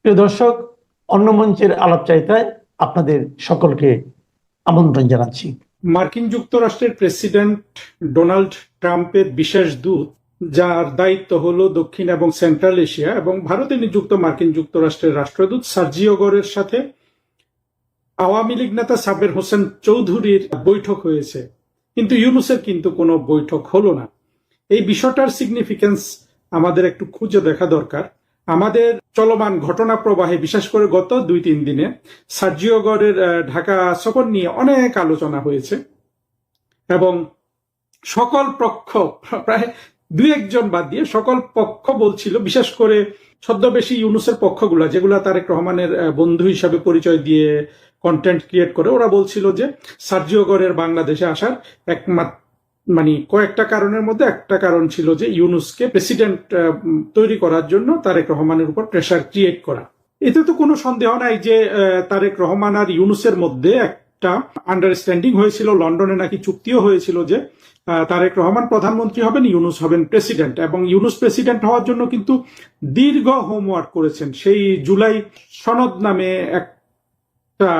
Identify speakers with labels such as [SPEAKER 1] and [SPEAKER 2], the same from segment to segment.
[SPEAKER 1] প্রিয় দর্শক, অন্য মঞ্চের আলাপচারিতায় আপনাদের সকলকে আমন্ত্রণ জানাচ্ছি।
[SPEAKER 2] মার্কিন যুক্তরাষ্ট্রের প্রেসিডেন্ট ডোনাল্ড ট্রাম্পের বিশেষ দূত, যার দায়িত্ব হলো দক্ষিণ এবং সেন্ট্রাল এশিয়া এবং ভারতে নিযুক্ত মার্কিন যুক্তরাষ্ট্রের রাষ্ট্রদূত সার্জিও গরের সাথে আওয়ামী লীগ নেতা সাবের হোসেন চৌধুরীর বৈঠক হয়েছে, কিন্তু ইউনূসের কিন্তু কোনো বৈঠক হলো না। এই বিষয়টার সিগনিফিকেন্স আমাদের একটু খুঁজে দেখা দরকার। আমাদের চলমান ঘটনা প্রবাহে বিশেষ করে গত 2-3 দিনে সার্জিও গরের ঢাকা সফর নিয়ে অনেক আলোচনা হয়েছে এবং সকল পক্ষ, প্রায় 2-1 জন বাদ দিয়ে সকল পক্ষ বলছিল, বিশেষ করে ছদ্মবেশী ইউনূসের পক্ষগুলা, যেগুলা তারেক রহমানের বন্ধু হিসাবে পরিচয় দিয়ে কন্টেন্ট ক্রিয়েট করে, ওরা বলছিল যে সার্জিও গরের বাংলাদেশে আসার একমাত্র কয়েকটা কারণের মধ্যে একটা কারণ ছিল যে ইউনূসকে প্রেসিডেন্ট তৈরি করার জন্য তারেক রহমানের উপর প্রেসার ক্রিয়েট করা। এতে তো কোনো সন্দেহ নাই যে তারেক রহমান আর ইউনূসের মধ্যে একটা আন্ডারস্ট্যান্ডিং হয়েছিল, লন্ডনে নাকি চুক্তিও হয়েছিল যে তারেক রহমান প্রধানমন্ত্রী হবেন, ইউনূস হবেন প্রেসিডেন্ট। এবং ইউনূস প্রেসিডেন্ট হওয়ার জন্য কিন্তু দীর্ঘ হোমওয়ার্ক করেছেন। সেই জুলাই সনদ নামে একটা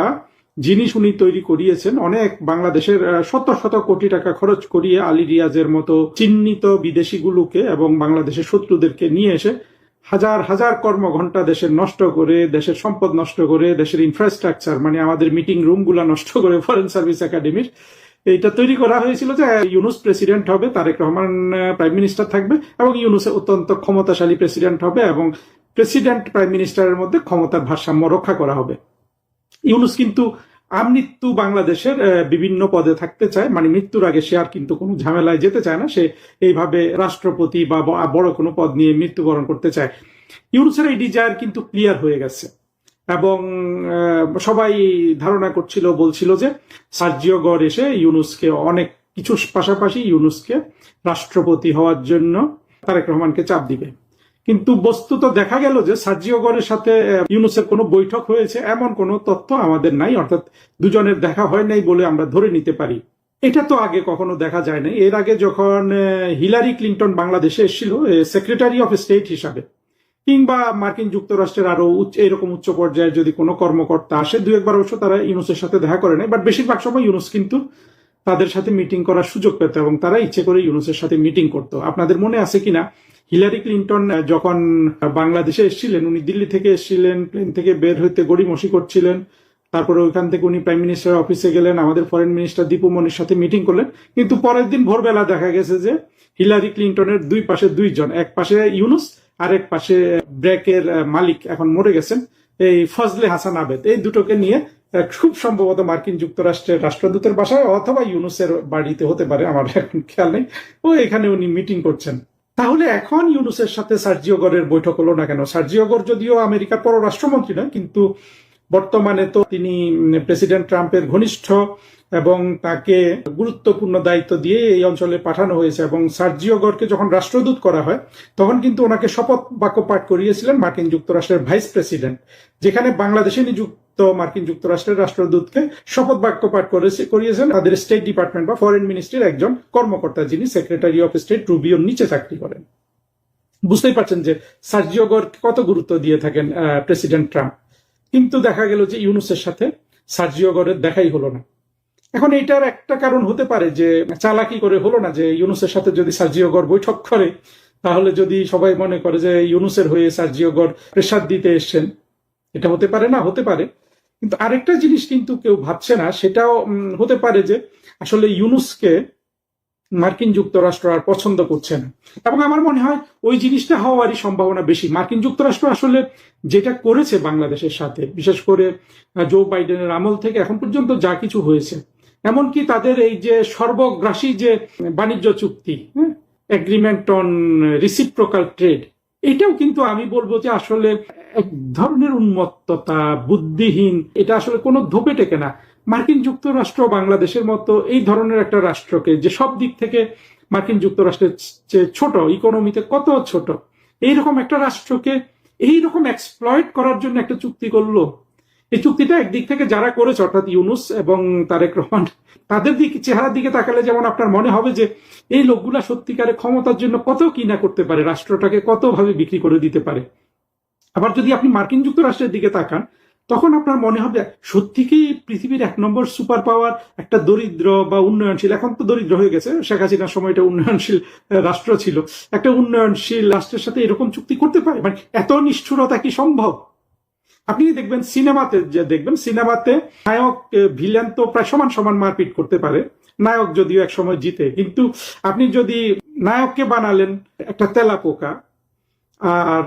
[SPEAKER 2] জিনিস উনি তৈরি করিয়েছেন, অনেক বাংলাদেশের শত শত কোটি টাকা খরচ করিয়ে আলী রিয়াজের মতো চিহ্নিত বিদেশিগুলোকে এবং বাংলাদেশের শত্রুদেরকে নিয়ে এসে হাজার হাজার কর্মঘণ্টা দেশের নষ্ট করে, দেশের সম্পদ নষ্ট করে, দেশের ইনফ্রাস্ট্রাকচার আমাদের মিটিং রুমগুলা নষ্ট করে ফরেন সার্ভিস একাডেমির এইটা তৈরি করা হয়েছিল যে ইউনূস প্রেসিডেন্ট হবে, তারেক রহমান প্রাইম মিনিস্টার থাকবে এবং ইউনূস অত্যন্ত ক্ষমতাশালী প্রেসিডেন্ট হবে এবং প্রেসিডেন্ট প্রাইম মিনিস্টারের মধ্যে ক্ষমতার ভারসাম্য রক্ষা করা হবে। ইউনূস কিন্তু আমৃত্যু বাংলাদেশের বিভিন্ন পদে থাকতে চায়, মৃত্যুর আগে সে আর কিন্তু কোনো ঝামেলায় যেতে চায় না। সে এইভাবে রাষ্ট্রপতি বা বড় কোনো পদ নিয়ে মৃত্যুবরণ করতে চায়। ইউনূসের এই ডিজায়ার কিন্তু ক্লিয়ার হয়ে গেছে এবং সবাই ধারণা করছিল, বলছিল যে সার্জিও গর এসে ইউনূসকে অনেক কিছুর পাশাপাশি ইউনূসকে রাষ্ট্রপতি হওয়ার জন্য তারেক রহমানকে চাপ দিবে। কিন্তু বস্তুত দেখা গেল যে সার্জিও গরের সাথে ইউনূসের কোনো বৈঠক হয়েছে এমন কোনো তথ্য আমাদের নাই, অর্থাৎ দুজনের দেখা হয় নাই বলে আমরা ধরে নিতে পারি। এটা তো আগে কখনো দেখা যায় নাই। এর আগে যখন হিলারি ক্লিন্টন বাংলাদেশে এসেছিল সেক্রেটারি অফ স্টেট হিসাবে, কিংবা মার্কিন যুক্তরাষ্ট্রের আরো এরকম উচ্চ পর্যায়ে যদি কোনো কর্মকর্তা আসে, 2-1বার অবশ্য তারা ইউনূসের সাথে দেখা করে নাই, বাট বেশিরভাগ সময় ইউনূস কিন্তু তাদের সাথে মিটিং করার সুযোগ পেত এবং তারা ইচ্ছে করে ইউনূসের সাথে মিটিং করতো। আপনাদের মনে আছে কিনা, হিলারি ক্লিন্টন যখন বাংলাদেশে এসেছিলেন, উনি দিল্লি থেকে এসেছিলেন, প্লেন থেকে বের হইতে গড়িমসি করছিলেন, তারপরে ওইখান থেকে উনি প্রাইম মিনিস্টার অফিসে গেলেন, আমাদের ফরেন মিনিস্টার দীপু মনির সাথে মিটিং করলেন, কিন্তু পরের দিন ভোরবেলা দেখা গেছে যে হিলারি ক্লিন্টনের দুই পাশে 2 জন, এক পাশে ইউনূস আর এক পাশে ব্র্যাকের মালিক, এখন মরে গেছেন, এই ফজলে হাসান আবেদ, এই দুটোকে নিয়ে খুব সম্ভবত মার্কিন যুক্তরাষ্ট্রের রাষ্ট্রদূতের বাসায় অথবা ইউনূসের বাড়িতে হতে পারে, আমার এখন খেয়াল নেই, এখানে উনি মিটিং করছেন। তাহলে এখন ইউনূসের সাথে সার্জিও গরের বৈঠক হলো না কেন? সার্জিও গর যদিও আমেরিকার পররাষ্ট্রমন্ত্রী নয়, কিন্তু বর্তমানে তো তিনি প্রেসিডেন্ট ট্রাম্পের ঘনিষ্ঠ এবং তাকে গুরুত্বপূর্ণ দায়িত্ব দিয়ে এই অঞ্চলে পাঠানো হয়েছে। এবং সার্জিও গরকে যখন রাষ্ট্রদূত করা হয় তখন কিন্তু ওনাকে শপথ বাক্য পাঠ করিয়েছিলেন মার্কিন যুক্তরাষ্ট্রের ভাইস প্রেসিডেন্ট, যেখানে বাংলাদেশে নিযুক্ত মার্কিন যুক্তরাষ্ট্রের রাষ্ট্রদূতকে শপথ বাক্য পাঠ করিয়েছেন তাদের স্টেট ডিপার্টমেন্ট বা ফরেন মিনিস্ট্রির একজন কর্মকর্তা, যিনি সেক্রেটারি অফ স্টেট রুবিওর নিচে চাকরি করেন। বুঝতেই পারছেন যে সার্জিও গরকে কত গুরুত্ব দিয়ে থাকেন প্রেসিডেন্ট ট্রাম্প। কিন্তু দেখা গেল যে ইউনূসের সাথে সার্জিও গরের দেখাই হলো না। এখন এইটার একটা কারণ হতে পারে যে চালাকি করে হলো না, যে ইউনূসের সাথে যদি সার্জিও গর বৈঠক করে তাহলে যদি সবাই মনে করে যে ইউনূসের হয়ে সার্জিও গর প্রেসার দিতে এসছেন, এটা হতে পারে না, হতে পারে। কিন্তু আরেকটা জিনিস কিন্তু কেউ ভাবছে না, সেটাও হতে পারে যে আসলে ইউনূসকে মার্কিন যুক্তরাষ্ট্র আর পছন্দ করছে না। এবং আমার মনে হয় ওই জিনিসটা হওয়ারই সম্ভাবনা বেশি। মার্কিন যুক্তরাষ্ট্র আসলে যেটা করেছে বাংলাদেশের সাথে, বিশেষ করে জো বাইডেনের আমল থেকে এখন পর্যন্ত যা কিছু হয়েছে, এমনকি তাদের এই যে সর্বগ্রাসী যে বাণিজ্য চুক্তি, এগ্রিমেন্ট অন রিসিপ্রোকাল ট্রেড, এটাও কিন্তু আমি বলবো যে আসলে এক ধরনের উন্মত্ততা, বুদ্ধিহীন, এটা আসলে কোনো ধোপে টেকে না। মার্কিন যুক্তরাষ্ট্র বাংলাদেশের মতো এই ধরনের একটা রাষ্ট্রকে, যে সব দিক থেকে মার্কিন যুক্তরাষ্ট্রের চেয়ে ছোট, ইকোনমিতে কত ছোট, এইরকম একটা রাষ্ট্রকে এইরকম এক্সপ্লয়েট করার জন্য একটা চুক্তি করলো। এই চুক্তিটা একদিক থেকে যারা করেছে, অর্থাৎ ইউনূস এবং তারেক রহমান, তাদের দিকে চেহারার দিকে তাকালে যেমন আপনার মনে হবে যে এই লোকগুলা সত্যিকারে ক্ষমতার জন্য কত কি না করতে পারে, রাষ্ট্রটাকে কত ভাবে বিক্রি করে দিতে পারে। আবার যদি আপনি মার্কিন যুক্তরাষ্ট্রের দিকে তাকান, তখন আপনার মনে হবে সত্যি কি পৃথিবীর 1 নম্বর সুপার পাওয়ার একটা দরিদ্র বা উন্নয়নশীল, এখন তো দরিদ্র হয়ে গেছে, শেখ হাসিনার সময়টা উন্নয়নশীল রাষ্ট্র ছিল, একটা উন্নয়নশীল রাষ্ট্রের সাথে এরকম চুক্তি করতে পারে? মানে এত নিষ্ঠুরতা কি সম্ভব? আপনি দেখবেন সিনেমাতে, যে দেখবেন সিনেমাতে নায়ক ভিলেন তো প্রায় সমান সমান মারপিট করতে পারে, নায়ক যদিও এক সময় জিতে, কিন্তু আপনি যদি নায়ককে বানালেন একটা তেলাপোকা আর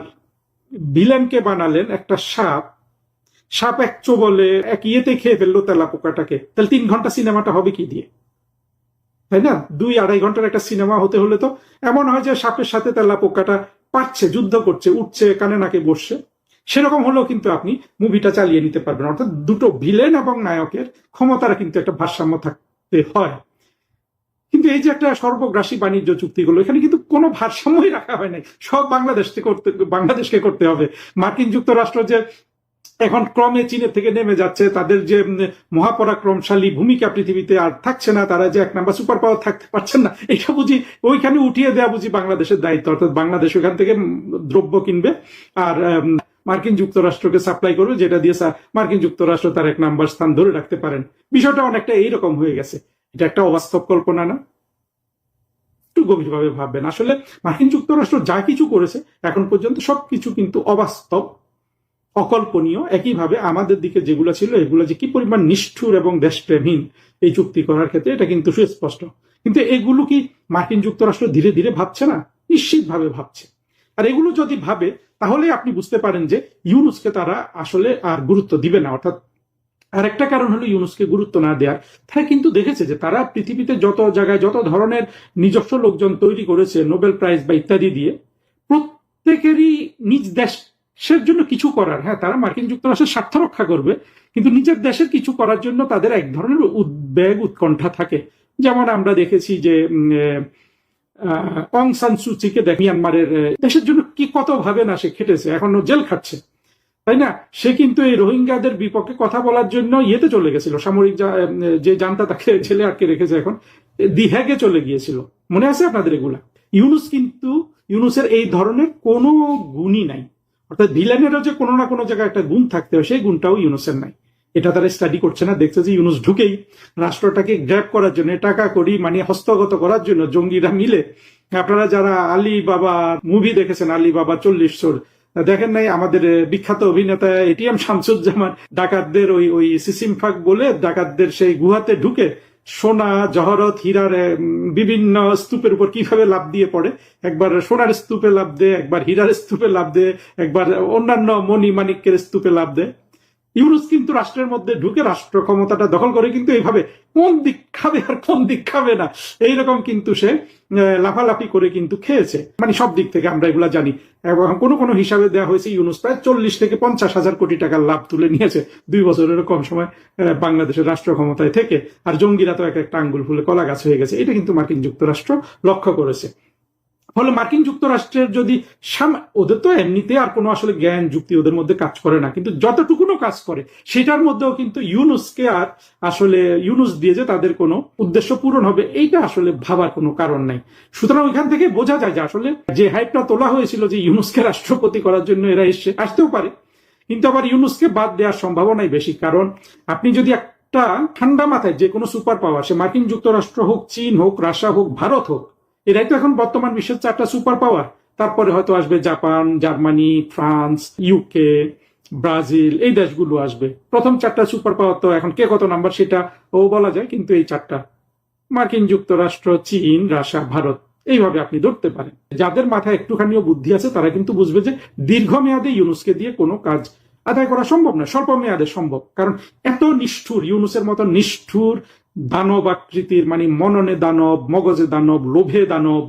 [SPEAKER 2] ভিলেনকে বানালেন একটা সাপ, সাপ এক চোবলে এক ইয়েতে খেয়ে ফেললো তেলাপোকাটাকে, তাহলে 3 ঘন্টা সিনেমাটা হবে কি দিয়ে? তাই না? 2-2.5 ঘন্টার একটা সিনেমা হতে হলে তো এমন হয় যে সাপের সাথে তেলাপোকাটা পাচ্ছে, যুদ্ধ করছে, উঠছে, কানে নাকে বসছে, সেরকম হলেও কিন্তু আপনি মুভিটা চালিয়ে নিতে পারবেন। অর্থাৎ দুটো ভিলেন এবং নায়কের ক্ষমতার কিন্তু একটা ভারসাম্য থাকতে হয়। কিন্তু এই যে একটা সর্বগ্রাসী বাণিজ্য চুক্তিগুলো, এখানে কিন্তু কোনো ভারসাম্যই রাখা হয় নাই, সব বাংলাদেশকে করতে হবে। মার্কিন যুক্তরাষ্ট্র যে এখন ক্রমে চীনের থেকে নেমে যাচ্ছে, তাদের যে মহাপরাক্রমশালী ভূমিকা পৃথিবীতে আর থাকছে না, তারা যে 1 নম্বর সুপার পাওয়ার থাকতে পারছেন না, এটা বুঝি ওইখানে উঠিয়ে দেওয়া বুঝি বাংলাদেশের দায়িত্ব। অর্থাৎ বাংলাদেশ ওইখান থেকে দ্রব্য কিনবে আর মার্কিন যুক্তরাষ্ট্রকে সাপ্লাই করবে, যেটা দিয়ে মার্কিন যুক্তরাষ্ট্র তার 1 নম্বর স্থান ধরে রাখতে পারেন। বিষয়টা অনেকটা এইরকম হয়ে গেছে। এটা একটা অবাস্তব কল্পনা না? একটু গভীরভাবে ভাববেন। আসলে মার্কিন যুক্তরাষ্ট্র যা কিছু করেছে এখন পর্যন্ত সবকিছু কিন্তু অবাস্তব, অকল্পনীয়। একইভাবে আমাদের দিকে যেগুলো ছিল এগুলো যে কি পরিমাণ নিষ্ঠুর এবং দেশপ্রেমহীন এই চুক্তি করার ক্ষেত্রে, এটা কিন্তু সুস্পষ্ট। কিন্তু এগুলো কি মার্কিন যুক্তরাষ্ট্র ধীরে ধীরে ভাবছে না? নিশ্চিতভাবে ভাবছে। আর এগুলো যদি ভাবে, তাহলে আপনি বুঝতে পারেন যে ইউনুসকে তারা আসলে আর গুরুত্ব দিবে না। অর্থাৎ আরেকটা কারণ হলো ইউনুসকে গুরুত্ব না দেওয়ার, তারা কিন্তু দেখেছে যে তারা পৃথিবীতে যত জায়গায় যত ধরনের নিজস্ব লোকজন তৈরি করেছে নোবেল প্রাইজ বা ইত্যাদি দিয়ে, প্রত্যেকেরই নিজ দেশের জন্য কিছু করার, হ্যাঁ তারা মার্কিন যুক্তরাষ্ট্রের স্বার্থ রক্ষা করবে, কিন্তু নিজের দেশের কিছু করার জন্য তাদের এক ধরনের উদ্বেগ উৎকণ্ঠা থাকে। যেমন আমরা দেখেছি যে অং সান সুচিকে মিয়ানমারের দেশের জন্য কি কত ভাবে না সে খেটেছে, এখনো জেল খাটছে, তাই না? সে কিন্তু এই রোহিঙ্গাদের বিপক্ষে কথা বলার জন্য ইয়েতে চলে গেছিল, সামরিক যে জান্তা তাকে ছেলে আটকে রেখেছে এখন, দি হ্যাগে চলে গিয়েছিল। মনে আছে আপনাদের এগুলা? ইউনুসের এই ধরনের কোনো গুণই নাই। অর্থাৎ ভিলেনেরও যে কোনো না কোনো জায়গায় একটা গুণ থাকতে হয়, সেই গুণটাও ইউনুসের নাই। এটা তারা স্টাডি করছে না, দেখছে যে ইউনুস ঢুকেই রাষ্ট্রটাকে গ্র্যাব করার জন্য, টাকা করি মানে হস্তগত করার জন্য জঙ্গিরা মিলে, আপনারা যারা আলী বাবা মুভি দেখেছেন, আলী বাবা 40 চোর দেখেন নাই, আমাদের বিখ্যাত অভিনেতা এটিএম শামসুজ্জামান ডাকাতদের ওই সিসিম ফাঁক বলে ডাকাতদের সেই গুহাতে ঢুকে সোনা জহরত হীরার বিভিন্ন স্তূপের উপর কিভাবে লাফ দিয়ে পড়ে, একবার সোনার স্তূপে লাফ দেয়, একবার হীরার স্তূপে লাফ দেয়, একবার অন্যান্য মণি মাণিক্যের স্তূপে লাফ দেয়। ইউনুস কিন্তু রাষ্ট্রের মধ্যে ঢুকে রাষ্ট্র ক্ষমতাটা দখল করে কিন্তু এইভাবে কোন দিক খাবে আর কোন দিক খাবে না এইরকম কিন্তু সে লাফালাফি করে কিন্তু খেয়েছে। মানে সব দিক থেকে আমরা এগুলা জানি, এবং কোনো হিসাবে দেওয়া হয়েছে ইউনুস প্রায় 40 থেকে 50 হাজার কোটি টাকার লাভ তুলে নিয়েছে 2 বছরের কম সময় বাংলাদেশের রাষ্ট্র ক্ষমতায় থেকে। আর জঙ্গিরা তো একটা আঙ্গুল ফুলে কলা গাছ হয়ে গেছে, এটা কিন্তু মার্কিন যুক্তরাষ্ট্র লক্ষ্য করেছে। ফলে মার্কিন যুক্তরাষ্ট্রের যদি ওদের তো এমনিতে আর কোনো আসলে জ্ঞান যুক্তি ওদের মধ্যে কাজ করে না, কিন্তু যতটুকুনো কাজ করে সেটার মধ্যেও কিন্তু ইউনুসকে আর আসলে ইউনুস দিয়ে যে তাদের কোনো উদ্দেশ্য পূরণ হবে এইটা আসলে ভাবার কোনো কারণ নাই। সুতরাং ওইখান থেকে বোঝা যায় যে আসলে যে হাইপটা তোলা হয়েছিল যে ইউনুসকে রাষ্ট্রপতি করার জন্য এরা আসতেও পারে, কিন্তু আবার ইউনুসকে বাদ দেওয়ার সম্ভাবনাই বেশি। কারণ আপনি যদি একটা ঠান্ডা মাথায় যে কোনো সুপার পাওয়ার, সে মার্কিন যুক্তরাষ্ট্র হোক, চীন হোক, রাশিয়া হোক, ভারত হোক, এরাই তো এখন বর্তমান বিশ্বের 4টা সুপার পাওয়ার। তারপরে হয়তো আসবে Japan, Germany, France, UK, Brazil, এই দেশগুলো আসবে। প্রথম 4টা সুপার পাওয়ার তো এখন কে কত নাম্বার সেটা বলা যায়, কিন্তু এই 4টা মার্কিন যুক্তরাষ্ট্র, চীন, রাশিয়া, ভারত, এইভাবে আপনি ধরতে পারেন। যাদের মাথায় একটুখানিও বুদ্ধি আছে তারা কিন্তু বুঝবে যে দীর্ঘমেয়াদে ইউনুসকে দিয়ে কোনো কাজ আদায় করা সম্ভব না, স্বল্প মেয়াদে সম্ভব। কারণ এত নিষ্ঠুর, ইউনুসের মতো নিষ্ঠুর দানব আকৃতির, মানে মননে দানব, মগজে দানব, লোভে দানব,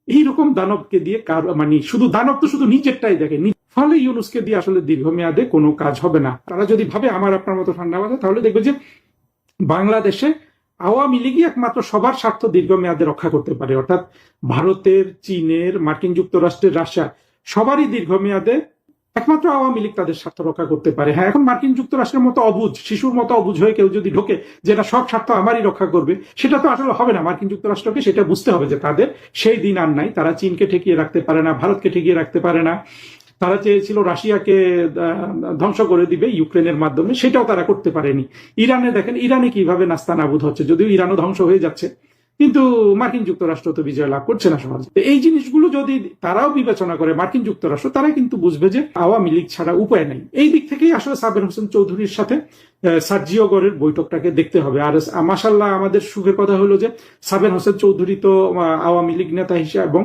[SPEAKER 2] এইরকম দানবকে দিয়ে মানে শুধু দানব তো শুধু নিজেরটাই দেখে, ফলে ইউনুসকে দিয়ে আসলে দীর্ঘমেয়াদে কোনো কাজ হবে না। তারা যদি ভাবে আমার আপনার মতো ঠান্ডা মাথায়, তাহলে দেখবে যে বাংলাদেশে আওয়ামী লীগই একমাত্র সবার স্বার্থ দীর্ঘমেয়াদে রক্ষা করতে পারে। অর্থাৎ ভারতের, চীনের, মার্কিন যুক্তরাষ্ট্রের, রাশিয়া সবারই দীর্ঘমেয়াদে একমাত্র আওয়ামী লীগ তাদের স্বার্থ রক্ষা করতে পারে। হ্যাঁ, এখন মার্কিন যুক্তরাষ্ট্রের মতো অবুঝ, শিশুর মতো অবুঝ হয়ে কেউ যদি ঢোকে যেটা সব স্বার্থ আমারই রক্ষা করবে, সেটা তো আসলে হবে না। মার্কিন যুক্তরাষ্ট্রকে সেটা বুঝতে হবে যে তাদের সেই দিন আর নাই, তারা চীনকে ঠেকিয়ে রাখতে পারে না, ভারতকে ঠেকিয়ে রাখতে পারে না, তারা চেয়েছিল রাশিয়াকে ধ্বংস করে দিবে ইউক্রেনের মাধ্যমে, সেটাও তারা করতে পারেনি। ইরানে দেখেন, ইরানে কিভাবে নাস্তানাবুদ হচ্ছে, যদিও ইরানও ধ্বংস হয়ে যাচ্ছে, কিন্তু মার্কিন যুক্তরাষ্ট্র তো বিজয় লাভ করছে না সহজে। এই জিনিসগুলো যদি তারাও বিবেচনা করে, মার্কিন যুক্তরাষ্ট্র, তারা কিন্তু বুঝবে যে আওয়ামী লীগ ছাড়া উপায় নাই। এই দিক থেকেই আসলে সাবের হোসেন চৌধুরীর সাথে সার্জিও গরের বৈঠকটাকে দেখতে হবে। আর মাশাল্লাহ আমাদের সুখের কথা হলো যে সাবের হোসেন চৌধুরী তো আওয়ামী লীগ নেতা হিসেবে এবং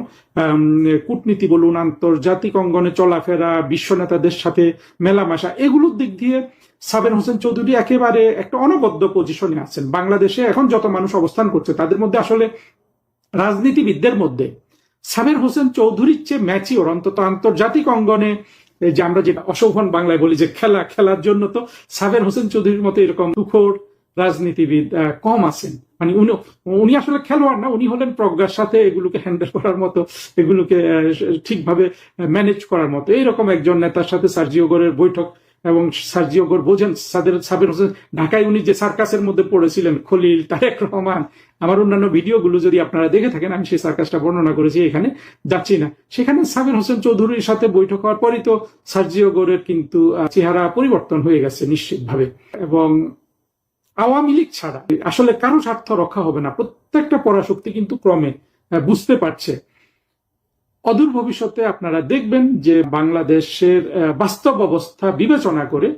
[SPEAKER 2] কূটনীতি বলুন, আন্তর্জাতিক অঙ্গনে চলাফেরা, বিশ্ব নেতাদের সাথে মেলামেশা, এগুলোর দিক দিয়ে সাবের হোসেন চৌধুরী একেবারে একটা অনবদ্য পজিশনে আছেন। বাংলাদেশে এখন যত মানুষ অবস্থান করছে তাদের মধ্যে আসলে রাজনীতিবিদদের মধ্যে সাবের হোসেন চৌধুরীর চেয়ে ম্যাচিওর, অন্তত আন্তর্জাতিক অঙ্গনে যে আমরা যেটা অশোভন বাংলায় বলি যে খেলার জন্য, তো সাবের হোসেন চৌধুরীর মতো এরকম তুখোড় রাজনীতিবিদ কম আছেন। মানে উনি আসলে খেলোয়াড় না, উনি হলেন প্রজ্ঞার সাথে এগুলোকে হ্যান্ডেল করার মতো, এগুলোকে ঠিকভাবে ম্যানেজ করার মতো এইরকম একজন নেতার সাথে সার্জিও গোরের বৈঠক। এবং সার্জিও গোর বোঝেন সাবের হোসেন, ঢাকায় উনি যে সার্কাসের মধ্যে পড়েছিলেন, খলিল, তারেক রহমান, আমার অন্যান্য ভিডিওগুলো যদি আপনারা দেখে থাকেন, আমি সেই সার্কাসটা বর্ণনা করেছি, এখানে যাচ্ছি না। সেখানে সাবের হোসেন চৌধুরীর সাথে বৈঠক হওয়ার পরই তো সার্জিও গোরের কিন্তু চেহারা পরিবর্তন হয়ে গেছে নিশ্চিতভাবে। এবং আওয়ামী লীগ ছাড়া আসলে কারো স্বার্থ রক্ষা হবে না, প্রত্যেকটা পরাশক্তি কিন্তু ক্রমে বুঝতে পারছে। অদূর ভবিষ্যতে আপনারা দেখবেন যে বাংলাদেশের বাস্তব অবস্থা বিবেচনা করে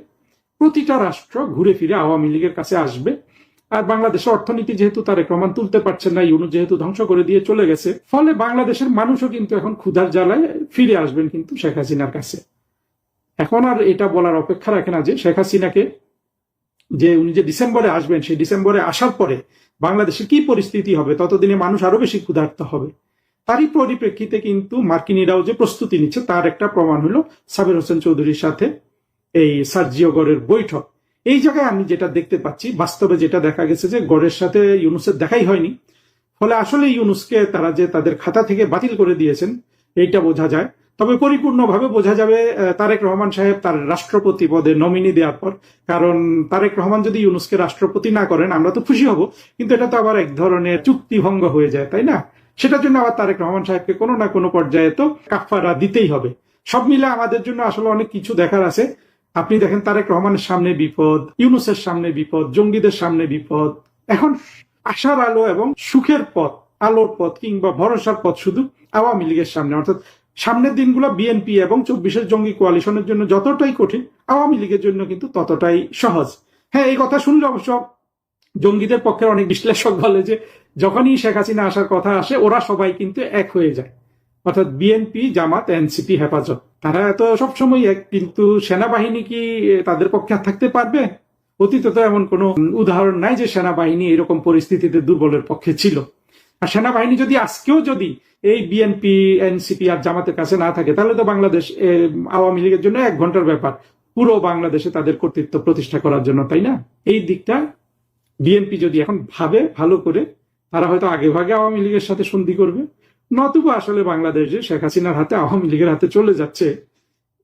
[SPEAKER 2] প্রতিটা রাষ্ট্র ঘুরে ফিরে আওয়ামী লীগের কাছে আসবে। আর বাংলাদেশের অর্থনীতি যেহেতু তারেক রহমান তুলতে পারছেন না, ইউনূস যেহেতু ধ্বংস করে দিয়ে চলে গেছে, ফলে বাংলাদেশের মানুষও কিন্তু এখন ক্ষুধার জ্বালায় ফিরে আসবেন কিন্তু শেখ হাসিনার কাছে। এখন আর এটা বলার অপেক্ষা রাখে না যে শেখ হাসিনাকে, যে উনি যে ডিসেম্বরে আসবেন, সেই ডিসেম্বরে আসার পরে বাংলাদেশের কি পরিস্থিতি হবে, ততদিনে মানুষ আরো বেশি ক্ষুধার্ত হবে। তারই পরিপ্রেক্ষিতে কিন্তু মার্কিনীরাও যে প্রস্তুতি নিচ্ছে তার একটা প্রমাণ হলো সাবের হোসেন চৌধুরীর সাথে এই সার্জিও গরের বৈঠক। এই জায়গায় আমি যেটা দেখতে পাচ্ছি, বাস্তবে যেটা দেখা গেছে যে গরের সাথে ইউনূসের দেখাই হয়নি, ফলে আসলে ইউনূসকে তারা যে তাদের খাতা থেকে বাতিল করে দিয়েছেন এইটা বোঝা যায়। তবে পরিপূর্ণভাবে বোঝা যাবে তারেক রহমান সাহেব তার রাষ্ট্রপতি পদে নমিনি দেওয়ার পর। কারণ তারেক রহমান যদি ইউনূসকে রাষ্ট্রপতি না করেন আমরা তো খুশি হব, কিন্তু এটা তো আবার এক ধরনের চুক্তিভঙ্গ হয়ে যায়, তাই না? সেটার জন্য আবার তারেক রহমান সাহেবকে কোনো না কোনো পর্যায়ে তো কাফারা দিতেই হবে। সব মিলে আমাদের জন্য আসলে অনেক কিছু দেখার আছে। আপনি দেখেন তারেক রহমানের সামনে বিপদ, ইউনূসের সামনে বিপদ, জঙ্গিদের সামনে বিপদ। এখন আশার আলো এবং সুখের পথ, আলোর পথ কিংবা ভরসার পথ শুধু আওয়ামী লীগের সামনে। অর্থাৎ সামনের দিনগুলো বিএনপি এবং 24-এর জঙ্গি কোয়ালিশনের জন্য যতটাই কঠিন, আওয়ামী লীগের জন্য কিন্তু ততটাই সহজ। হ্যাঁ, এই কথা শুনলে অবশ্য জঙ্গিদের পক্ষে অনেক বিশ্লেষক বলে যে যখনই শেখ হাসিনা আসার কথা আসে ওরা সবাই কিন্তু এক হয়ে যায়, অর্থাৎ বিএনপি, জামাত, এনসিপি, হেফাজত, তারা এত সবসময় এক। কিন্তু সেনাবাহিনী কি তাদের পক্ষে থাকতে পারবে? অতীতে তো এমন কোনো উদাহরণ নাই যে সেনাবাহিনী এরকম পরিস্থিতিতে দুর্বলের পক্ষে ছিল। আর সেনাবাহিনী যদি আজকেও যদি এই বিএনপি, এনসিপি আর জামাতের কাছে না থাকে, তাহলে তো বাংলাদেশ আওয়ামী লীগের জন্য 1 ঘন্টার ব্যাপার পুরো বাংলাদেশে তাদের কর্তৃত্ব প্রতিষ্ঠা করার জন্য, তাই না? এই দিকটা বিএনপি যদি এখন ভাবে ভালো করে, তারা হয়তো আগে ভাগে আওয়ামী লীগের সাথে সন্ধি করবে, নতুবা আসলে বাংলাদেশ যে শেখ হাসিনার হাতে আওয়ামী লীগের হাতে চলে যাচ্ছে,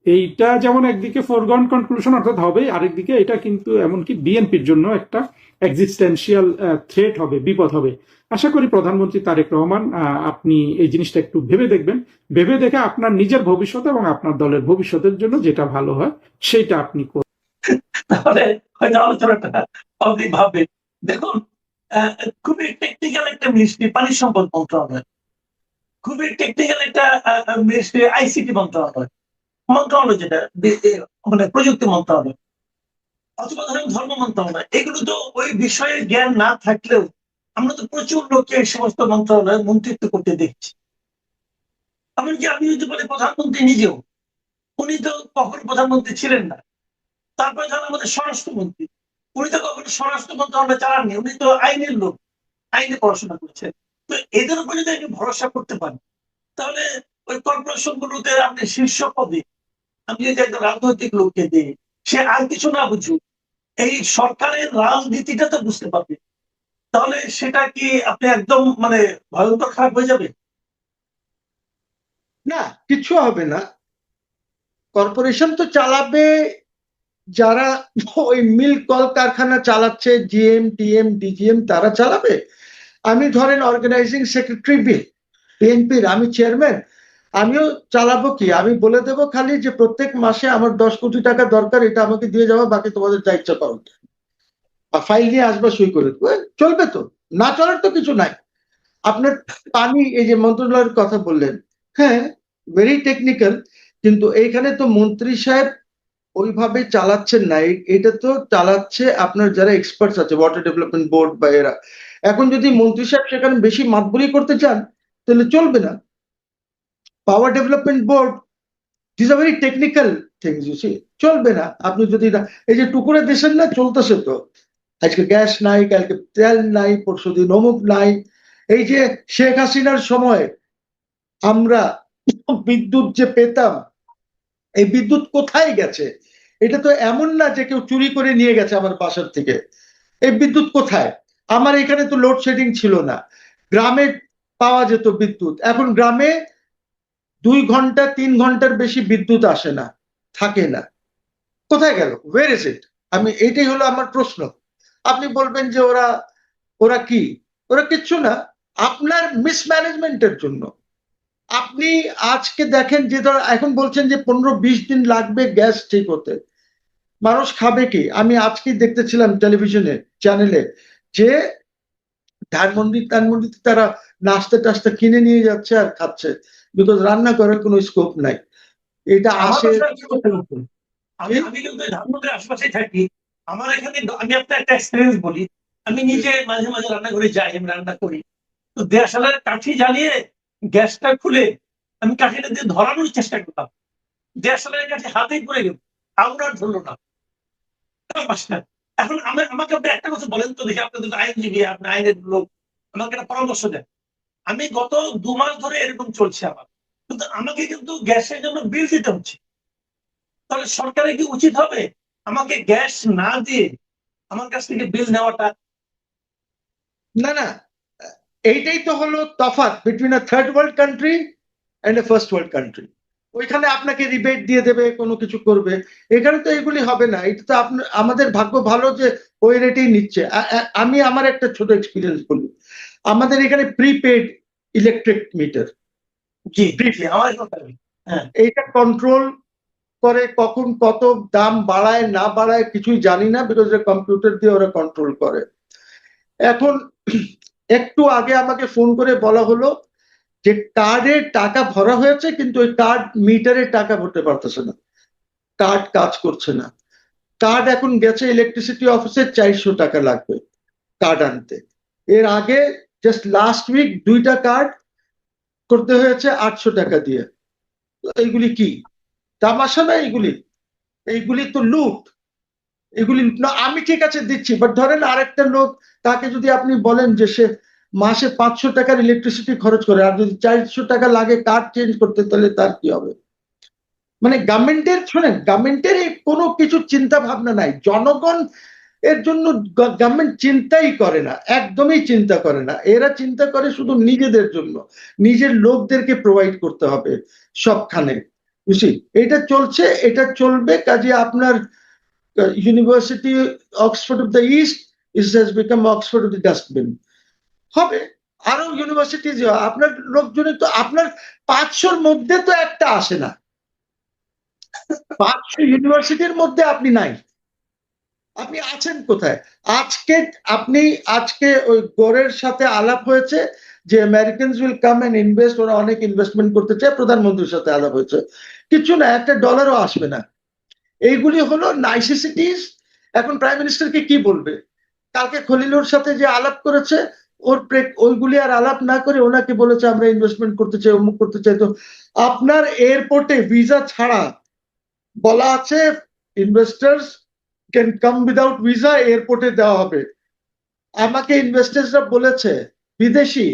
[SPEAKER 2] এইটা যেমন একদিকে ফরগন কনক্লুশন অর্থাৎ হবে, আরেকদিকে এটা কিন্তু এমনকি বিএনপির জন্য একটা এক্সিস্টেন্সিয়াল থ্রেট হবে, বিপদ হবে। আশা করি প্রধানমন্ত্রী তারেক রহমান আপনি এই জিনিসটা একটু ভেবে দেখবেন, ভেবে দেখে আপনার নিজের ভবিষ্যৎ এবং আপনার দলের ভবিষ্যতের জন্য যেটা ভালো হয় সেটা আপনি করুন।
[SPEAKER 3] তাহলে হয়তো আলোচনাটা আপনি ভাববেন। দেখুন, খুবই টেকনিক্যাল একটা মিনিস্ট্রি পানি সম্পদ মন্ত্রণালয়, খুবই টেকনিক্যাল একটা মিনিস্ট্রি আইসিটি মন্ত্রণালয়, যেটা মানে প্রযুক্তি মন্ত্রণালয়, অথবা ধরেন ধর্ম মন্ত্রণালয়। এগুলো তো ওই বিষয়ে জ্ঞান না থাকলেও আমরা তো প্রচুর লোককে এই সমস্ত মন্ত্রণালয়ে মন্ত্রিত্ব করতে দেখছি। এমনকি আমি যদি বলি প্রধানমন্ত্রী নিজেও, উনি তো কখনো প্রধানমন্ত্রী ছিলেন না। তারপরে ধরেন আমাদের স্বরাষ্ট্রমন্ত্রী, উনি তো কখনো স্বরাষ্ট্র মন্ত্রণালয় চালাননি, উনি তো আইনের লোক, আইনে পড়াশোনা করছেন। তো এদের উপরে যদি আপনি ভরসা করতে পারেন, তাহলে ওই কর্পোরেশন গুলোতে আপনি শীর্ষ পদে আমি যদি একজন রাজনৈতিক লোককে দিই, সে আর কিছু না বুঝুক, এই সরকারের রাজনীতিটা তো বুঝতে পারবে, তাহলে সেটা কি আপনি একদম মানে ভয়ঙ্কর খারাপ হয়ে যাবে?
[SPEAKER 4] না, কিছু হবে না। কর্পোরেশন তো চালাবে যারা ওই মিল কল কারখানা চালাচ্ছে, জিএম, টিএম, ডিজিএম, তারা চালাবে। আমি ধরেন অর্গানাইজিং সেক্রেটারি বিএনপির, আমি চেয়ারম্যান, আমিও চালাবো কি, আমি বলে দেবো খালি যে প্রত্যেক মাসে আমার 10 কোটি টাকা দরকার, এটা আমাকে দিয়ে যাওয়া, বাকি তোমাদের যা ইচ্ছা করো, ফাইল নিয়ে আসবা, সই করে দেবো, চলবে তো, না চলার তো কিছু নাই। আপনার পানি, এই যে মন্ত্রণালয়ের কথা বললেন, হ্যাঁ ভেরি টেকনিক্যাল, কিন্তু এইখানে তো মন্ত্রী সাহেব ওইভাবে চালাচ্ছেন না, এটা তো চালাচ্ছে আপনার যারা এক্সপার্টস আছে, ওয়াটার ডেভেলপমেন্ট বোর্ড বা এরা। এখন যদি মন্ত্রী সাহেব সেখানে বেশি মাতবরি করতে চান তাহলে চলবে না। Power development board, this are very technical things, you see, চলবে না। আপনি যদি এই যে টুকুরে দেশের না চলতেছে তো, আজকে গ্যাস নাই, কালকে তেল নাই, পরশুদিন অমুক নাই। এই যে শেখ হাসিনার সময় আমরা বিদ্যুৎ যে পেতাম, এই বিদ্যুৎ কোথায় গেছে? এটা তো এমন না যে কেউ চুরি করে নিয়ে গেছে আমার বাসার থেকে। এই বিদ্যুৎ কোথায়? আমার এখানে তো লোডশেডিং ছিল না, গ্রামে পাওয়া যেত বিদ্যুৎ, এখন গ্রামে 2 ঘন্টা 3 ঘন্টার বেশি বিদ্যুৎ আসে না, থাকে না। কোথায় গেল? ওয়ের ইজ ইট? আমি, এটাই হলো আমার প্রশ্ন। আপনি বলবেন যে ওরা ওরা কি, ওরা কিচ্ছু না, আপনার মিসম্যানেজমেন্টের জন্য। আপনি আজকে দেখেন যে ধর এখন বলছেন যে 15-20 দিন লাগবে গ্যাস ঠিক হতে, মানুষ খাবে কি? আমি আজকে দেখতেছিলাম টেলিভিশনে চ্যানেলে যে ধানমন্ডিতে তারা নাস্তা টাস্তা কিনে নিয়ে যাচ্ছে আর খাচ্ছে, বিকজ রান্না করার কোনো স্কোপ নাই। এটা
[SPEAKER 3] আমার
[SPEAKER 4] আসে।
[SPEAKER 3] বাসায় কি করতে হতো? আমি আমি কিন্তু ধানমন্ডির আশেপাশেই থাকি। আমার এখানে আমি আপনার একটা এক্সপিরিয়েন্স বলি। আমি নিজে মাঝে মাঝে রান্নাঘরে যাই, আমি রান্না করি। তো দেশালার কাঠি জ্বালিয়ে গ্যাসটা খুলে আমি কাঠিটা দিয়ে ধরানোর চেষ্টা করতাম। দেশালের কাঠি হাতেই পড়ে গেল, আগুন আর ধরলো না। এখন আমাকে আপনি একটা কথা বলেন তো দেখি, আপনি তো আইনজীবী, আপনি আইনের লোক, আমাকে একটা পরামর্শ দেন। আমি গত 2 মাস ধরে এরকম চলছে আমার, কিন্তু আমাকে কিন্তু গ্যাসের জন্য বিল দিতে হচ্ছে। তাহলে সরকারের কি উচিত হবে আমাকে গ্যাস না দিয়ে আমার কাছ থেকে বিল নেওয়াটা?
[SPEAKER 4] না না, এইটাই তো হলো তফাৎ between a third world country and a first world country. ওইখানে আপনাকে রিবেট দিয়ে দেবে, কোনো কিছু করবে, এখানে তো এগুলি হবে না। এটা তো আপনার, আমাদের ভাগ্য ভালো যে ওই রেটেই নিচ্ছে। আমি আমার একটা ছোট এক্সপিরিয়েন্স বলি, আমাদের এখানে প্রিপেড ইলেকট্রিক মিটার,
[SPEAKER 3] জি জি, আমার কথা। হ্যাঁ,
[SPEAKER 4] এইটা কন্ট্রোল করে কখন কত দাম বাড়ায় না বাড়ায় কিছুই জানি না, বিকজ কম্পিউটার দিয়ে ওরা কন্ট্রোল করে। এখন একটু আগে আমাকে ফোন করে বলা হলো যে কার্ডে টাকা ভরা হয়েছে কিন্তু ওই কার্ড মিটারে টাকা ভরতে পারতেছে না, কার্ড কাজ করছে না। কার্ড এখন গেছে ইলেকট্রিসিটি অফিসে, 400 টাকা লাগবে কার্ড আনতে। এর আগে জাস্ট লাস্ট উইক 2টা কার্ড করতে হয়েছে 800 টাকা দিয়ে। এইগুলি কি তামাশা না? এইগুলি এইগুলি তো লুট। এগুলি না, আমি ঠিক আছে দিচ্ছি, বাট ধরেন আরেকটা লোক, তাকে যদি আপনি বলেন যে সে মাসে 500 টাকার ইলেকট্রিসিটি খরচ করে, আর যদি 400 টাকা লাগে কার্ড চেঞ্জ করতে, তাহলে তার কি হবে? মানে গভর্নমেন্টের, শোনেন, গভর্নমেন্টের কোনো কিছু চিন্তা ভাবনা নাই, জনগণ এর জন্য গভর্নমেন্ট চিন্তাই করে না, একদমই চিন্তা করে না। এরা চিন্তা করে শুধু নিজেদের জন্য, নিজের লোকদেরকে প্রোভাইড করতে হবে সবখানে, বুঝি? এটা চলছে, এটা চলবে। কাজে আপনার university Oxford of the east has become Oxford of the dustbin হবে। আরো ইউনিভার্সিটি আপনার লোকজনের তো, আপনার 500-র মধ্যে তো একটা আসে না, 500 ইউনিভার্সিটির মধ্যে আপনি নাই, আপনি আছেন কোথায়? আজকে ওই গোরের সাথে আলাপ হয়েছে যে Americans will come and invest, ওরা অনেক ইনভেস্টমেন্ট করতে চায়, প্রধানমন্ত্রীর সাথে আলাপ হয়েছে, কিছু না, $1 আসবে না। এইগুলি হলো নাইসিসিটিস। এখন প্রাইম মিনিস্টারকে কি বলবে? কালকে খলিলুর সাথে যে আলাপ করেছে, ওইগুলি আর আলাপ না করে ওনাকে বলেছে আমরা ইনভেস্টমেন্ট করতে চাই, অমুক করতে চাই। তো আপনার এয়ারপোর্টে ভিসা ছাড়া বলা আছে investors can come without visa, এয়ারপোর্টে দেওয়া হবে। আমাকে ইনভেস্টার্সরা বলেছে, বিদেশি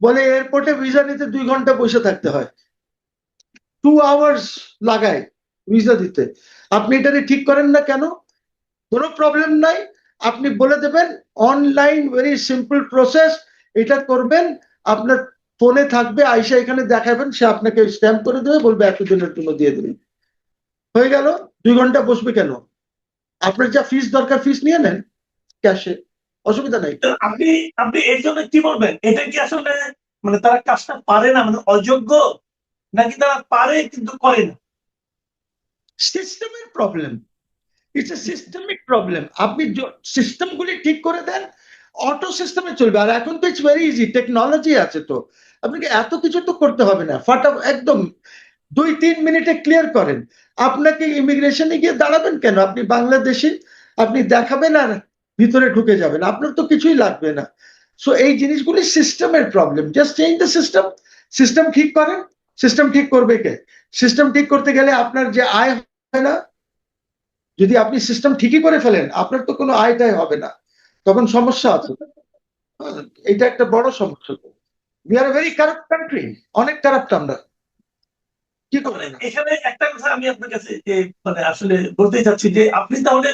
[SPEAKER 4] বলে এয়ারপোর্টে ভিসা নিতে 2 ঘন্টা বসে থাকতে হয়, 2 আওয়ার্স লাগায় ভিসা দিতে। আপনি এটাকে ঠিক করেন না কেন? কোনো প্রবলেম নাই, আপনি বলে দেবেন অনলাইন, ভেরি সিম্পল প্রসেস, এটা করবেন, আপনার ফোনে থাকবে, আইসা এখানে দেখাবেন, সে আপনাকে স্ট্যাম্প করে দেবে, বলবে 1 দিনের জন্য দিয়ে দেবেন, হয়ে গেল। 2 ঘন্টা বসবে কেন? আপনার যা ফিস দরকার ফিস নিয়ে নেন ক্যাশে, অসুবিধা নাই।
[SPEAKER 3] আপনি আপনি এর জন্য কি বলবেন? এটা কি আসলে মানে তারা কাজটা পারে না, মানে অযোগ্য, নাকি তারা পারে কিন্তু করে না?
[SPEAKER 4] সিস্টেমের problem, it's a systemic problem. আপনি সিস্টেমগুলি ঠিক করে দেন, অটো সিস্টেমে চলবে। আর এখন তো ইটস ভেরি ইজি, টেকনোলজি আছে, তো আপনাকে এত কিছু তো করতে হবে না, একদম 2-3 মিনিটে ক্লিয়ার করেন। আপনাকে ইমিগ্রেশনে গিয়ে দাঁড়াবেন কেন? আপনি বাংলাদেশি, আপনি দেখাবেন আর ভিতরে ঢুকে যাবেন, আপনার তো কিছুই লাগবে না। সো এই জিনিসগুলি সিস্টেমের problem, just change the system. System ঠিক করেন। সিস্টেম ঠিক করবে কে? সিস্টেম ঠিক করতে গেলে আপনার যে আয় হয় না, যদি আপনি সিস্টেম ঠিকই করে ফেলেন আপনার তো কোনো আয়টাই হবে না, তখন সমস্যা আছে। এটা একটা বড় সমস্যা। We are very corrupt country, অনেক কারাপ্ট আমরা, কি করবেন?
[SPEAKER 3] এখানে একটা কথা আমি আপনার কাছে যে মানে আসলে বলতে চাচ্ছি যে আপনি তাহলে